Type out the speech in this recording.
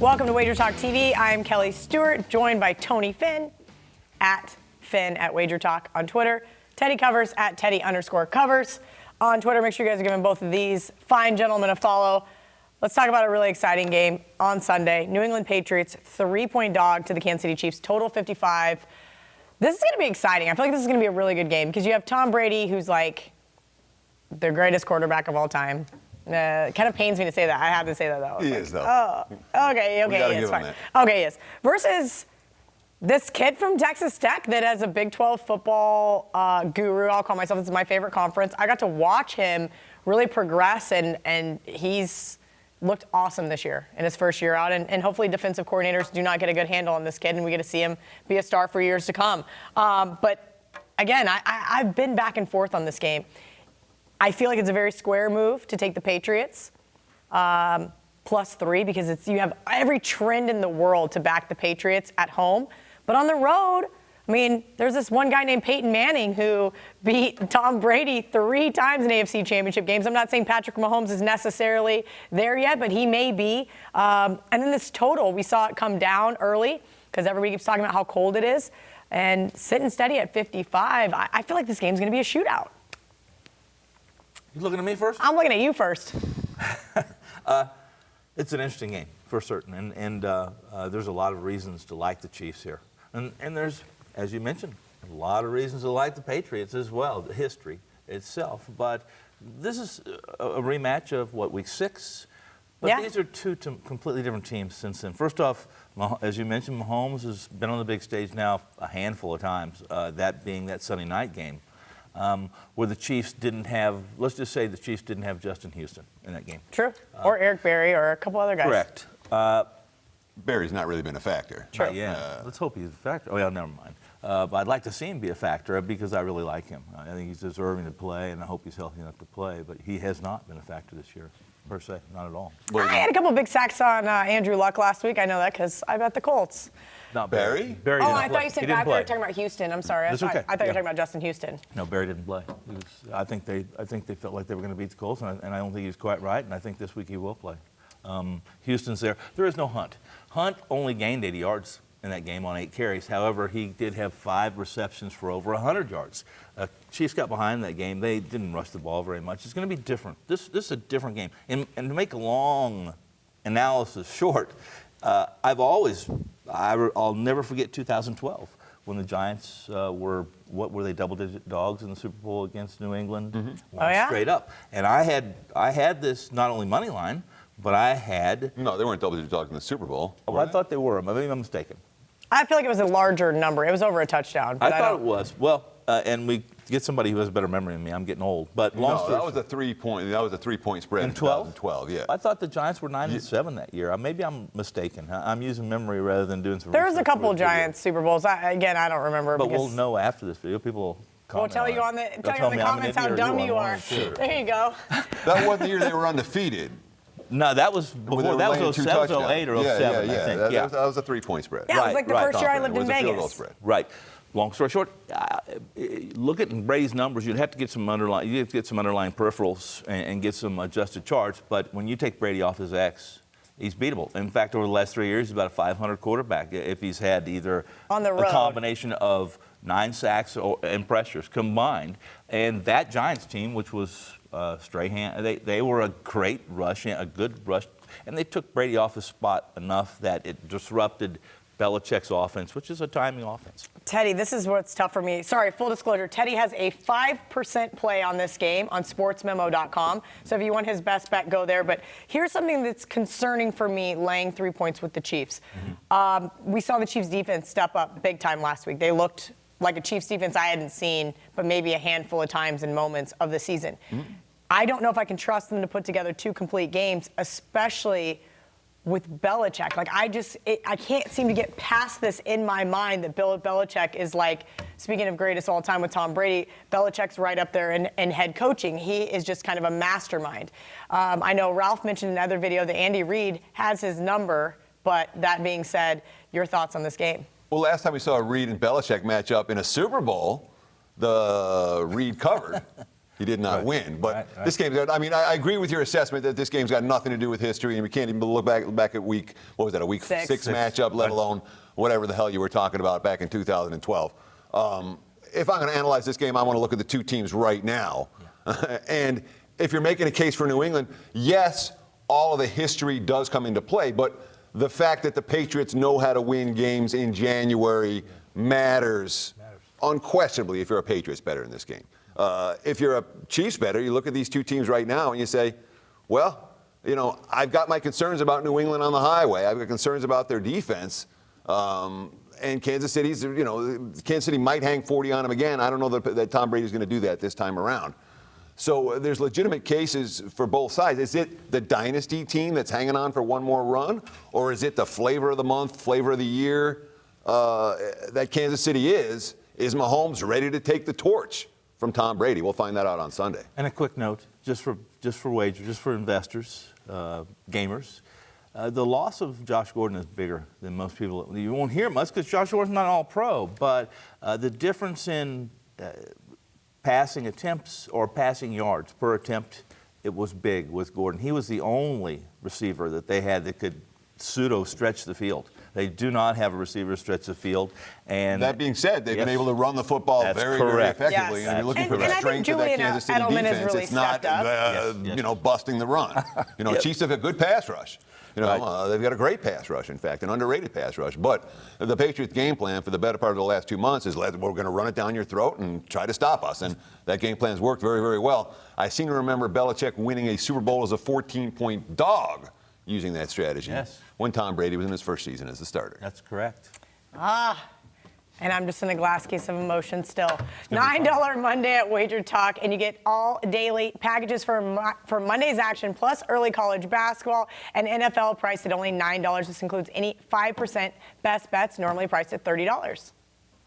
Welcome to WagerTalk TV. I'm Kelly Stewart, joined by Tony Finn, at WagerTalk on Twitter. Teddy Covers, at Teddy_Covers on Twitter. Make sure you guys are giving both of these fine gentlemen a follow. Let's talk about a really exciting game on Sunday. New England Patriots, 3-point dog to the Kansas City Chiefs, total 55. This is going to be exciting. I feel like this is going to be a really good game because you have Tom Brady, who's like the greatest quarterback of all time. It kind of pains me to say that. I have to say that, though. He is, though. Oh, okay, he is, fine. Okay, he is. Versus this kid from Texas Tech that has a Big 12 football guru. I'll call myself. This is my favorite conference. I got to watch him really progress, and he's looked awesome this year in his first year out. And hopefully defensive coordinators do not get a good handle on this kid, and we get to see him be a star for years to come. But, again, I've been back and forth on this game. I feel like it's a very square move to take the Patriots +3 because you have every trend in the world to back the Patriots at home. But on the road, I mean, there's this one guy named Peyton Manning who beat Tom Brady 3 times in AFC Championship games. I'm not saying Patrick Mahomes is necessarily there yet, but he may be. And then this total, we saw it come down early because everybody keeps talking about how cold it is. And sitting steady at 55, I feel like this game's going to be a shootout. You looking at me first? I'm looking at you first. It's an interesting game for certain, and there's a lot of reasons to like the Chiefs here. And there's, as you mentioned, a lot of reasons to like the Patriots as well, the history itself. But this is a rematch of, week 6? But these are two completely different teams since then. First off, as you mentioned, Mahomes has been on the big stage now a handful of times, that being that Sunday night game. Where the Chiefs didn't have, let's just say the Chiefs didn't have Justin Houston in that game. True. Or Eric Berry or a couple other guys. Correct. Berry's not really been a factor. True. Yeah. Let's hope he's a factor. Oh, yeah, never mind. But I'd like to see him be a factor because I really like him. I think he's deserving to play, and I hope he's healthy enough to play. But he has not been a factor this year, per se. Not at all. I had a couple big sacks on Andrew Luck last week. I know that because I bet the Colts. Not Barry. Oh, I thought you said I thought you were talking about Houston. I'm sorry. That's okay. I thought you were talking about Justin Houston. No, Barry didn't play. I think they felt like they were going to beat the Colts, and I don't think he's quite right. And I think this week he will play. Houston's there. There is no Hunt. Hunt only gained 80 yards in that game on 8 carries. However, he did have 5 receptions for over 100 yards. Chiefs got behind that game. They didn't rush the ball very much. It's going to be different. This is a different game. And to make a long analysis short, I'll never forget 2012 when the Giants were double-digit dogs in the Super Bowl against New England. Mm-hmm. Oh, yeah? Straight up. And I had this not only money line, but I had... No, they weren't double-digit dogs in the Super Bowl. Well, I thought they were. Maybe I'm mistaken. I feel like it was a larger number. It was over a touchdown. I thought it was. Well, and we get somebody who has a better memory than me. I'm getting old. But that was a 3-point spread in 2012. Yeah. I thought the Giants were 9-7 that year. Maybe I'm mistaken. I'm using memory rather than doing some. There was a couple of Giants Super Bowls. I don't remember. But we'll know after this video. People will comment. We'll tell you on the comments how dumb you are. There you go. That wasn't the year they were undefeated. No, that was before. That was 07, 08, or 07, I think. That was a 3-point spread. Yeah, it was like the first year I lived in Vegas. Field goal spread. Right. Long story short, look at Brady's numbers. You'd have to get some underlying peripherals and get some adjusted charts. But when you take Brady off his X, he's beatable. In fact, over the last 3 years, he's about a 500 quarterback if he's had either on the road, a combination of 9 sacks and pressures combined. And that Giants team, which was Strahan, they were a great rush, a good rush, and they took Brady off his spot enough that it disrupted Belichick's offense, which is a timing offense. Teddy, this is what's tough for me. Sorry, full disclosure, Teddy has a 5% play on this game on sportsmemo.com. So if you want his best bet, go there. But here's something that's concerning for me, laying 3 points with the Chiefs. Mm-hmm. We saw the Chiefs defense step up big time last week. They looked like a Chiefs defense I hadn't seen, but maybe a handful of times in moments of the season. Mm-hmm. I don't know if I can trust them to put together 2 complete games, especially with Belichick. Like, I can't seem to get past this in my mind that Bill Belichick is like, speaking of greatest all time with Tom Brady, Belichick's right up there in head coaching. He is just kind of a mastermind. I know Ralph mentioned in another video that Andy Reid has his number, but that being said, your thoughts on this game? Well, last time we saw a Reid and Belichick match up in a Super Bowl, the Reid covered. He did not win. But this game, I mean, I agree with your assessment that this game's got nothing to do with history, and we can't even look back at week, what was that, a week six matchup, let alone whatever the hell you were talking about back in 2012. If I'm going to analyze this game, I want to look at the two teams right now. And if you're making a case for New England, yes, all of the history does come into play, but the fact that the Patriots know how to win games in January matters unquestionably if you're a Patriots bettor in this game. If you're a Chiefs bettor, you look at these two teams right now and you say, well, you know, I've got my concerns about New England on the highway. I've got concerns about their defense. And Kansas City's, you know, Kansas City might hang 40 on them again. I don't know that Tom Brady's going to do that this time around. So there's legitimate cases for both sides. Is it the dynasty team that's hanging on for one more run? Or is it the flavor of the month, flavor of the year that Kansas City is? Is Mahomes ready to take the torch from Tom Brady? We'll find that out on Sunday. And a quick note, just for wagers, just for investors, gamers. The loss of Josh Gordon is bigger than most people. You won't hear much because Josh Gordon's not all pro, but the difference in passing attempts or passing yards per attempt, it was big with Gordon. He was the only receiver that they had that could pseudo-stretch the field. They do not have a receiver stretch the field. And that being said, they've been able to run the football very, very effectively. Yes. And you're looking for the strength of that Kansas City defense. Really it's not, you know, busting the run. You know, Chiefs have a good pass rush. You know, they've got a great pass rush, in fact, an underrated pass rush. But the Patriots' game plan for the better part of the last 2 months is we're going to run it down your throat and try to stop us. And that game plan's worked very, very well. I seem to remember Belichick winning a Super Bowl as a 14-point dog using that strategy when Tom Brady was in his first season as the starter. That's correct. And I'm just in a glass case of emotion still. $9 Monday at WagerTalk, and you get all daily packages for Monday's action, plus early college basketball and NFL priced at only $9. This includes any 5% best bets, normally priced at $30.